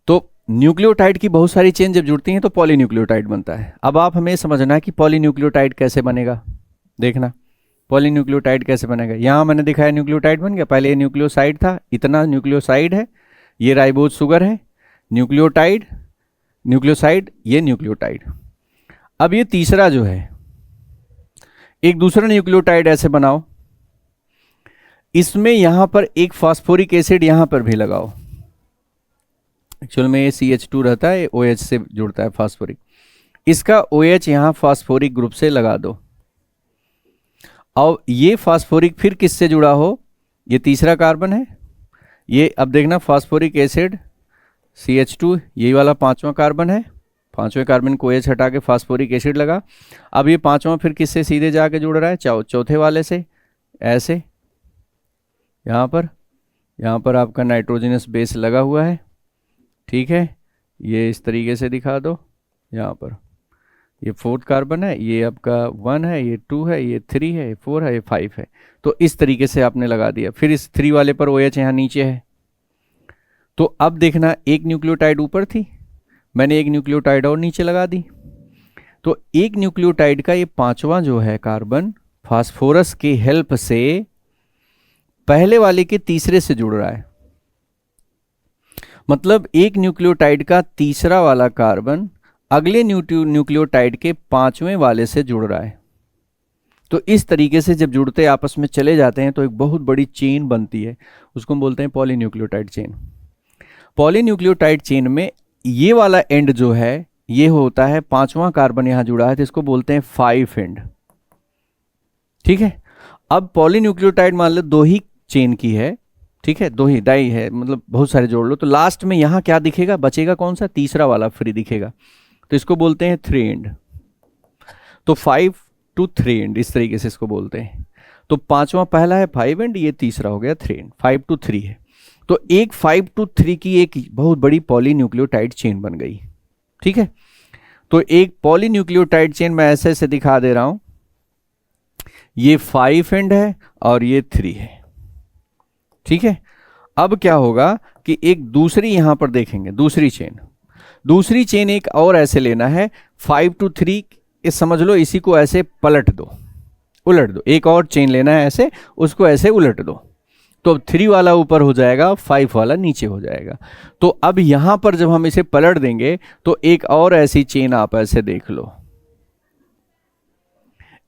तो न्यूक्लियोटाइड की बहुत सारी चेन जब जुड़ती हैं तो पॉलीन्यूक्लियोटाइड बनता है। अब आप हमें समझना है कि पॉलीन्यूक्लियोटाइड कैसे बनेगा। देखना, पॉलीन्यूक्लियोटाइड कैसे बनेगा। यहां मैंने दिखाया न्यूक्लियोटाइड बन गया, पहले ये न्यूक्लियोसाइड था, इतना न्यूक्लियोसाइड है, ये राइबोज शुगर है, न्यूक्लियोटाइड, न्यूक्लियोसाइड, ये न्यूक्लियोटाइड। अब ये तीसरा जो है, एक दूसरा न्यूक्लियोटाइड ऐसे बनाओ, इसमें यहां पर एक फास्फोरिक एसिड यहां पर भी लगाओ। एक्चुअल में ये CH2 रहता है, OH से जुड़ता है फास्फोरिक, इसका OH यहां फास्फोरिक ग्रुप से लगा दो। और ये फास्फोरिक फिर किससे जुड़ा हो? ये तीसरा कार्बन है, ये अब देखना फास्फोरिक एसिड CH2, यही वाला 5वां कार्बन है, 5वें कार्बन को OH हटा के फास्फोरिक एसिड लगा। अब ये 5वां फिर किससे सीधे जाके जुड़ रहा है? चौथे वाले से, ऐसे यहाँ पर आपका नाइट्रोजनस बेस लगा हुआ है, ठीक है। ये इस तरीके से दिखा दो, यहाँ पर ये 4th कार्बन है, ये आपका 1 है, ये 2 है, ये 3 है, ये 4 है, ये 5 है। तो इस तरीके से आपने लगा दिया। फिर इस 3 वाले पर OH यहाँ नीचे है। तो अब देखना, एक न्यूक्लियोटाइड ऊपर थी, मैंने एक न्यूक्लियोटाइड और नीचे लगा दी। तो एक न्यूक्लियोटाइड का ये 5वां जो है कार्बन फास्फोरस की हेल्प से पहले वाले के तीसरे से जुड़ रहा है। मतलब एक न्यूक्लियोटाइड का तीसरा वाला कार्बन अगले न्यूक्लियोटाइड के 5वें वाले से जुड़ रहा है। तो इस तरीके से जब जुड़ते आपस में चले जाते हैं तो एक बहुत बड़ी चेन बनती है, उसको हम बोलते हैं पॉलीन्यूक्लियोटाइड चेन। पॉलीन्यूक्लियोटाइड चेन में ये वाला एंड जो है ये होता है 5वां कार्बन यहां जुड़ा है, तो इसको बोलते हैं 5 एंड, ठीक है। अब पॉलीन्यूक्लियोटाइड मान लो 2 ही चेन की है, ठीक है, 2 ही डाई है, मतलब बहुत सारे जोड़ लो, तो लास्ट में यहां क्या दिखेगा? बचेगा कौन सा? तीसरा वाला फ्री दिखेगा, तो इसको बोलते हैं 3 एंड। तो 5 to 3 एंड, इस तरीके से इसको बोलते हैं। तो 5वां पहला है 5 एंड, ये तीसरा हो गया 3 एंड, 5 to 3 है। तो एक 5 to 3 की एक बहुत बड़ी पॉलीन्यूक्लियोटाइड चेन बन गई। ठीक है, तो एक पॉलीन्यूक्लियोटाइड चेन मैं ऐसे ऐसे दिखा दे रहा हूं, ये 5 एंड है और ये 3 है। ठीक है, अब क्या होगा कि एक दूसरी यहां पर देखेंगे, दूसरी चेन एक और ऐसे लेना है 5 to 3, इस समझ लो इसी को ऐसे पलट दो, उलट दो, एक और चेन लेना है ऐसे, उसको ऐसे उलट दो, तो अब 3 वाला ऊपर हो जाएगा, 5 वाला नीचे हो जाएगा। तो अब यहां पर जब हम इसे पलट देंगे तो एक और ऐसी चेन आप ऐसे देख लो,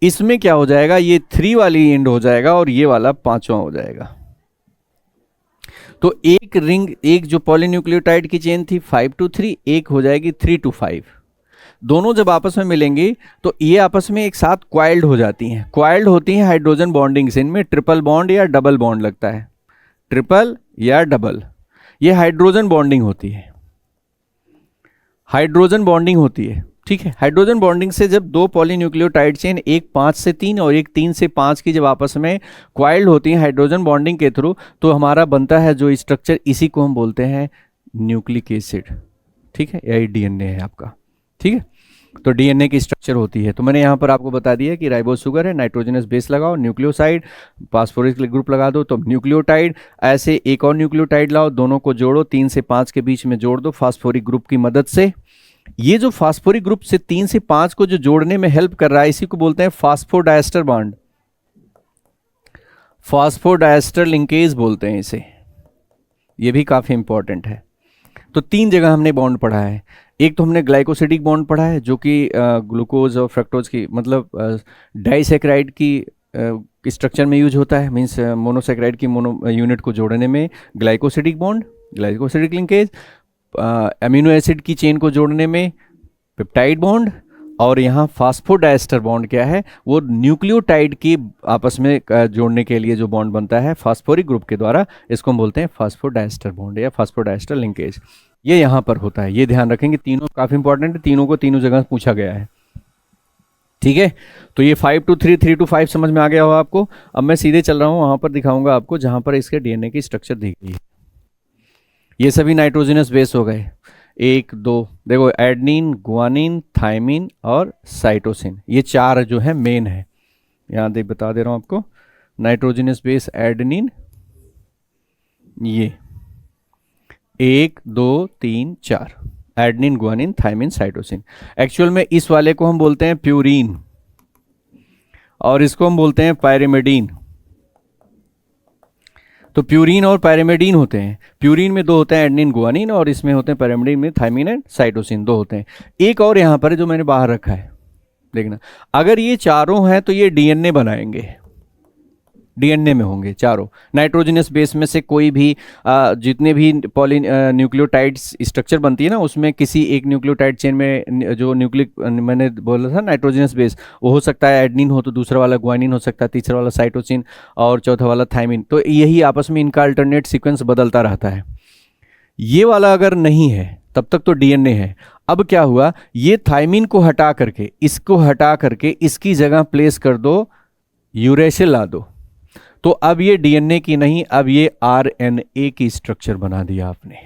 इसमें क्या हो जाएगा, ये 3 वाली एंड हो जाएगा और ये वाला 5वां हो जाएगा। तो एक रिंग, एक जो पॉलीन्यूक्लियोटाइड की चेन थी 5 to 3, एक हो जाएगी 3 to 5। दोनों जब आपस में मिलेंगी तो ये आपस में एक साथ क्वाइल्ड हो जाती हैं। क्वाइल्ड होती हैं हाइड्रोजन बॉन्डिंग से, इनमें ट्रिपल बॉन्ड या डबल बॉन्ड लगता है, ट्रिपल या डबल, ये हाइड्रोजन बॉन्डिंग होती है, हाइड्रोजन बॉन्डिंग होती है। ठीक है, हाइड्रोजन बॉन्डिंग से जब दो पॉलीन्यूक्लियोटाइड चेन, एक 5 से 3 और एक 3 से 5 की जब आपस में क्वाइल्ड होती हैं हाइड्रोजन बॉन्डिंग के थ्रू, तो हमारा बनता है जो स्ट्रक्चर, इसी को हम बोलते हैं न्यूक्लिक एसिड। ठीक है, यही डीएनए है आपका। ठीक है, तो डीएनए की स्ट्रक्चर होती है। तो मैंने यहाँ पर आपको बता दिया कि राइबोज शुगर है, नाइट्रोजनस बेस लगाओ, न्यूक्लियोसाइड, फास्फोरिक ग्रुप लगा दो तो न्यूक्लियोटाइड, ऐसे एक और न्यूक्लियोटाइड लाओ, दोनों को जोड़ो, 3 से 5 के बीच में जोड़ दो फास्फोरिक ग्रुप की मदद से। ये जो फास्फोरिक ग्रुप से 3 से 5 को जो जोड़ने में हेल्प कर रहा है, इसी को बोलते हैं फास्फोडाइस्टर बॉन्ड, फास्फोडाइस्टर लिंकेज बोलते हैं इसे। ये भी काफी इंपॉर्टेंट है। तो 3 जगह हमने बॉन्ड पढ़ा है। एक तो हमने ग्लाइकोसिडिक बॉन्ड पढ़ा है, जो कि ग्लूकोज और फ्रक्टोज की, मतलब डाइसैकेराइड की स्ट्रक्चर में यूज होता है, मीन्स मोनोसैकेराइड की मोनो यूनिट को जोड़ने में glycosidic bond, glycosidic linkage, amino acid की चेन को जोड़ने में पेप्टाइड बॉन्ड, और यहाँ फास्फोडाइस्टर बॉन्ड क्या है, वो न्यूक्लियोटाइड की आपस में जोड़ने के लिए जो बॉन्ड बनता है फास्फोरिक ग्रुप के द्वारा, इसको हम बोलते हैं फास्फोडाइस्टर बॉन्ड या फास्फोडाइस्टर लिंकेज। ये यहाँ पर होता है, ये ध्यान रखेंगे, तीनों काफी इंपॉर्टेंट है, तीनों को तीनों जगह पूछा गया है। ठीक है, तो ये 5 to 3, 3 to 5 समझ में आ गया हो आपको। अब मैं सीधे चल रहा हूँ वहां पर दिखाऊंगा आपको जहां पर इसके डीएनए की स्ट्रक्चर दी गई है। ये सभी नाइट्रोजनस बेस हो गए, 1 2, देखो एडनिन, गुआनिन, थाइमिन और साइटोसिन, ये 4 जो है मेन है। यहाँ देख बता दे रहा हूँ आपको, नाइट्रोजनस बेस एडनिन, ये 1 2 3 4, adenine, guanine, thymine, cytosine. Actual में इस वाले को हम बोलते हैं प्यूरीन और इसको हम बोलते हैं पायरिमिडीन। तो प्यूरीन और पायरिमिडीन होते हैं, प्यूरीन में 2 होते हैं, एडनिन, गुआनिन, और इसमें होते हैं पायरिमिडीन में थाइमिन एंड साइटोसिन, 2 होते हैं। एक और यहाँ पर है जो मैंने बाहर रखा है, देखना, अगर ये चारों हैं तो ये डीएनए बनाएंगे, डीएनए में होंगे चारों। नाइट्रोजनस बेस में से कोई भी जितने भी पॉली न्यूक्लियोटाइड्स स्ट्रक्चर बनती है ना, उसमें किसी एक न्यूक्लियोटाइड चेन में जो न्यूक्लिक मैंने बोला था नाइट्रोजनस बेस, वो हो सकता है एडनिन हो तो दूसरा वाला गुआनिन हो सकता है, तीसरा वाला साइटोसिन और चौथा वाला थाइमिन। तो यही आपस में इनका अल्टरनेट सीक्वेंस बदलता रहता है। ये वाला अगर नहीं है तब तक तो डीएनए है। अब क्या हुआ, ये थाइमिन को हटा करके, इसको हटा करके इसकी जगह प्लेस कर दो, यूरेसिल ला दो, तो अब ये डीएनए की नहीं, अब ये आरएनए की स्ट्रक्चर बना दिया आपने।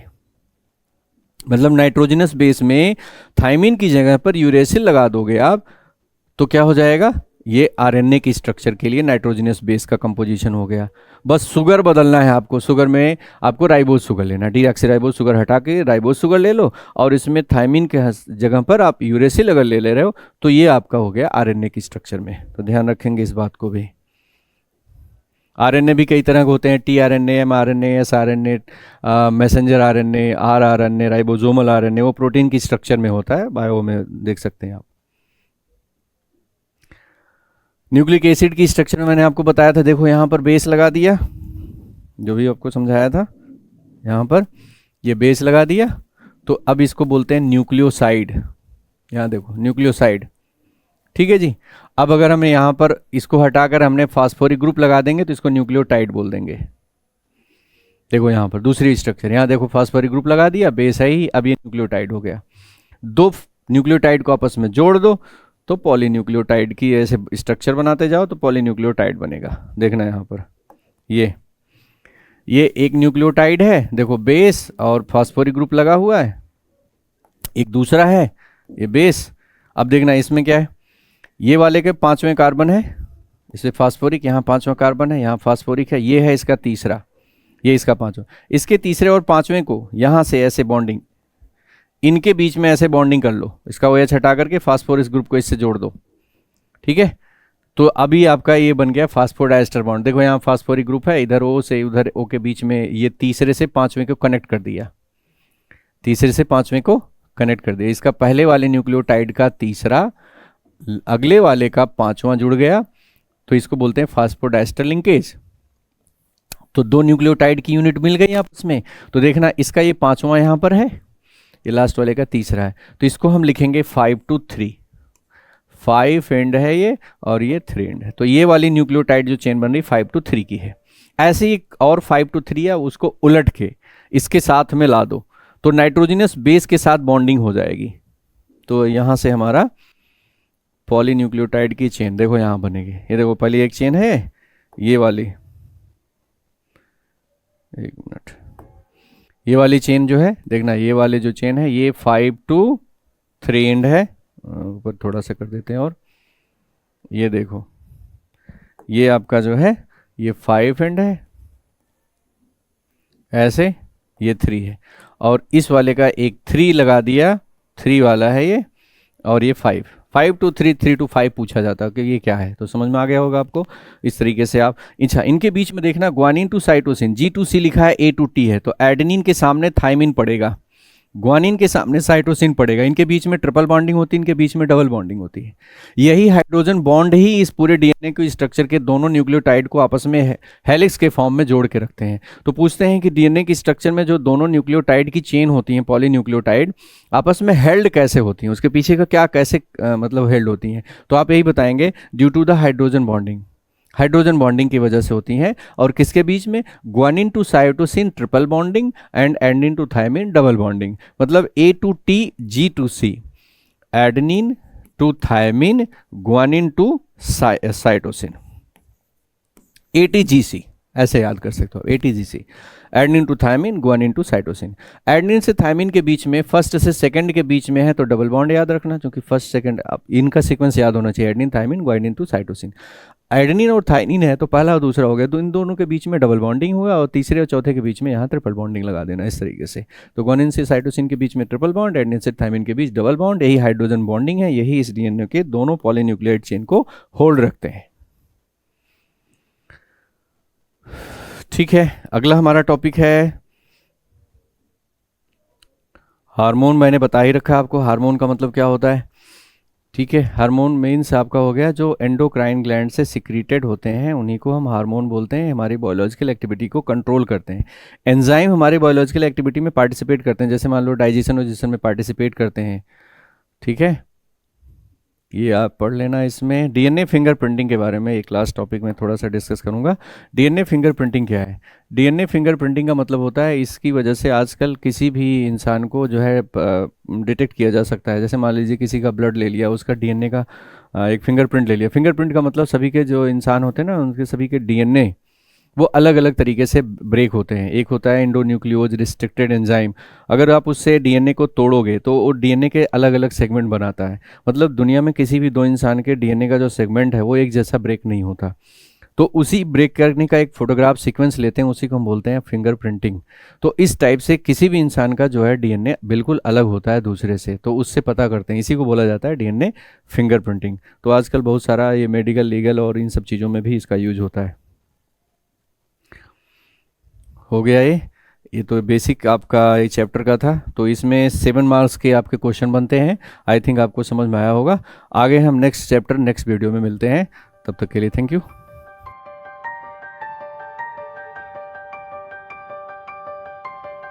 मतलब नाइट्रोजनस बेस में थाइमिन की जगह पर यूरेसिल लगा दोगे आप, तो क्या हो जाएगा, ये आरएनए की स्ट्रक्चर के लिए नाइट्रोजनस बेस का कंपोजिशन हो गया। बस शुगर बदलना है आपको, शुगर में आपको राइबोज शुगर लेना, डीऑक्सीराइबोज शुगर हटा के राइबोज शुगर ले लो, और इसमें थाइमिन के जगह पर आप यूरेसिल अगर ले रहे हो तो ये आपका हो गया आरएनए की स्ट्रक्चर में। तो ध्यान रखेंगे इस बात को भी। आरएनए भी कई तरह के होते हैं, tRNA, mRNA, sRNA, messenger RNA, rRNA, ribosomal RNA, वो प्रोटीन की स्ट्रक्चर में होता है, बायो में देख सकते हैं आप। न्यूक्लिक एसिड की स्ट्रक्चर में मैंने आपको बताया था, देखो यहाँ पर बेस लगा दिया, जो भी आपको समझाया था, यहाँ पर ये बेस लगा दिया, तो अब इसको बोलते हैं न्यूक्लियोसाइड। यहाँ देखो न्यूक्लियोसाइड, ठीक है जी। अब अगर हमें यहाँ पर इसको हटाकर हमने फास्फोरिक ग्रुप लगा देंगे तो इसको न्यूक्लियोटाइड बोल देंगे। देखो यहाँ पर दूसरी स्ट्रक्चर, यहाँ देखो फास्फोरिक ग्रुप लगा दिया, बेस है ही, अब ये न्यूक्लियोटाइड हो गया। 2 न्यूक्लियोटाइड को आपस में जोड़ दो तो पॉलीन्यूक्लियोटाइड की ऐसे स्ट्रक्चर बनाते जाओ तो पॉलीन्यूक्लियोटाइड बनेगा। देखना यहाँ पर ये एक न्यूक्लियोटाइड है, देखो बेस और फास्फोरिक ग्रुप लगा हुआ है, एक दूसरा है ये बेस। अब देखना इसमें क्या है, ये वाले के 5वें कार्बन है, इसमें फास्फोरिक, यहाँ 5वां कार्बन है, यहाँ फास्फोरिक है, ये है इसका तीसरा, ये इसका 5वां। इसके तीसरे और 5वें को यहाँ से ऐसे बॉन्डिंग, इनके बीच में ऐसे बॉन्डिंग कर लो, इसका OH हटा करके फास्फोरस ग्रुप को इससे जोड़ दो, ठीक है। तो अभी आपका ये बन गया फास्फोडाइस्टर बॉन्ड। देखो यहाँ फास्फोरिक ग्रुप है, इधर O से उधर O के बीच में ये तीसरे से 5वें को कनेक्ट कर दिया, तीसरे से 5वें को कनेक्ट कर दिया। इसका पहले वाले न्यूक्लियोटाइड का तीसरा अगले वाले का 5वां जुड़ गया, तो इसको बोलते हैं फास्फोडाइस्टर लिंकेज। तो दो न्यूक्लियोटाइड की यूनिट मिल गई आपस में। तो देखना इसका ये 5वां यहाँ पर है, ये लास्ट वाले का तीसरा है, तो इसको हम लिखेंगे 5 to 3, 5 एंड है ये और ये 3 एंड है। तो ये वाली न्यूक्लियोटाइड जो चेन बन रही 5 to 3 की है। ऐसे ही और 5 to 3 है, उसको उलट के इसके साथ में ला दो तो नाइट्रोजनस बेस के साथ बॉन्डिंग हो जाएगी। तो यहाँ से हमारा पॉलीन्यूक्लियोटाइड की चेन देखो यहाँ बनेगी। ये देखो पहली एक चेन है ये वाली, एक मिनट, ये वाली चेन जो है देखना, ये वाले जो चेन है ये 5 to 3 एंड है, ऊपर थोड़ा सा कर देते हैं। और ये देखो ये आपका जो है ये 5 एंड है ऐसे, ये 3 है, और इस वाले का एक 3 लगा दिया, 3 वाला है ये, और ये 5 to 3, 3 to 5 पूछा जाता है कि ये क्या है, तो समझ में आ गया होगा आपको। इस तरीके से आप अच्छा इनके बीच में देखना ग्वानिन टू साइटोसिन, G2C लिखा है A to T है, तो एडेनिन के सामने थाइमिन पड़ेगा, ग्वानिन के सामने साइटोसिन पड़ेगा। इनके बीच में ट्रिपल बॉन्डिंग होती है, इनके बीच में डबल बॉन्डिंग होती है। यही हाइड्रोजन बॉन्ड ही इस पूरे DNA के स्ट्रक्चर के दोनों न्यूक्लियोटाइड को आपस में हेलिक्स के फॉर्म में जोड़ के रखते हैं। तो पूछते हैं कि DNA के स्ट्रक्चर में जो दोनों न्यूक्लियोटाइड की चेन होती हैं पॉलीन्यूक्लियोटाइड, आपस में हेल्ड कैसे होती हैं, उसके पीछे का क्या कैसे मतलब हेल्ड होती हैं। तो आप यही बताएंगे due to the hydrogen bonding, hydrogen bonding की वजह से होती हैं। और किसके बीच में, guanine to cytosine triple bonding and adenine to thymine double bonding. मतलब A to T G2C, adenine to thymine guanine to cytosine, ATGC ऐसे याद कर सकते हो, ATGC, adenine to thymine guanine to cytosine. Adenine से थायमिन के बीच में फर्स्ट से सेकंड के बीच में है तो डबल बॉन्ड याद रखना, क्योंकि फर्स्ट सेकंड इनका सीक्वेंस याद होना चाहिए, adenine thymine guanine to cytosine. Adenine और थायमिन है तो पहला और दूसरा हो गया, तो इन दोनों के बीच में डबल बॉन्डिंग हुआ, और तीसरे और चौथे के बीच में यहाँ ट्रिपल बॉन्डिंग लगा देना इस तरीके से। तो ग्वानिन से साइटोसिन के बीच में ट्रिपल बॉन्ड, एडेनिन से थायमिन के बीच डबल बॉन्ड, यही हाइड्रोजन बॉन्डिंग है, यही इस DNA के दोनों पॉलीन्यूक्लियोटाइड चेन को होल्ड रखते हैं। ठीक है, अगला हमारा टॉपिक है हार्मोन। मैंने बता ही रखा आपको हार्मोन का मतलब क्या होता है। ठीक है, हार्मोन मीन्स आपका हो गया जो एंडोक्राइन ग्लैंड से सिक्रीटेड होते हैं, उन्हीं को हम हार्मोन बोलते हैं, हमारी बायोलॉजिकल एक्टिविटी को कंट्रोल करते हैं। एंजाइम हमारे बायोलॉजिकल एक्टिविटी में पार्टिसिपेट करते हैं, जैसे मान लो डाइजेशन और में पार्टिसिपेट करते हैं। ठीक है, ये आप पढ़ लेना। इसमें DNA फिंगरप्रिंटिंग के बारे में एक लास्ट टॉपिक में थोड़ा सा डिस्कस करूंगा। DNA फिंगरप्रिंटिंग क्या है। DNA फिंगरप्रिंटिंग का मतलब होता है इसकी वजह से आजकल किसी भी इंसान को जो है डिटेक्ट किया जा सकता है। जैसे मान लीजिए किसी का ब्लड ले लिया, उसका DNA का एक फिंगरप्रिंट ले लिया। फिंगरप्रिंट का मतलब सभी के जो इंसान होते हैं ना, उनके सभी के DNA वो अलग अलग तरीके से ब्रेक होते हैं। एक होता है एंडोन्यूक्लियोज रिस्ट्रिक्टेड एंजाइम, अगर आप उससे DNA को तोड़ोगे तो वो DNA के अलग अलग सेगमेंट बनाता है। मतलब दुनिया में किसी भी दो इंसान के DNA का जो सेगमेंट है वो एक जैसा ब्रेक नहीं होता। तो उसी ब्रेक करने का एक फोटोग्राफ सीक्वेंस लेते हैं, उसी को हम बोलते हैं फिंगरप्रिंटिंग। तो इस टाइप से किसी भी इंसान का जो है DNA बिल्कुल अलग होता है दूसरे से, तो उससे पता करते हैं, इसी को बोला जाता है DNA फिंगरप्रिंटिंग। तो आजकल बहुत सारा ये मेडिकल, लीगल और इन सब चीज़ों में भी इसका यूज होता है। हो गया ये तो बेसिक आपका ये चैप्टर का था। तो इसमें 7 मार्क्स के आपके क्वेश्चन बनते हैं। आई थिंक आपको समझ में आया होगा। आगे हम नेक्स्ट चैप्टर नेक्स्ट वीडियो में मिलते हैं, तब तक के लिए थैंक यू।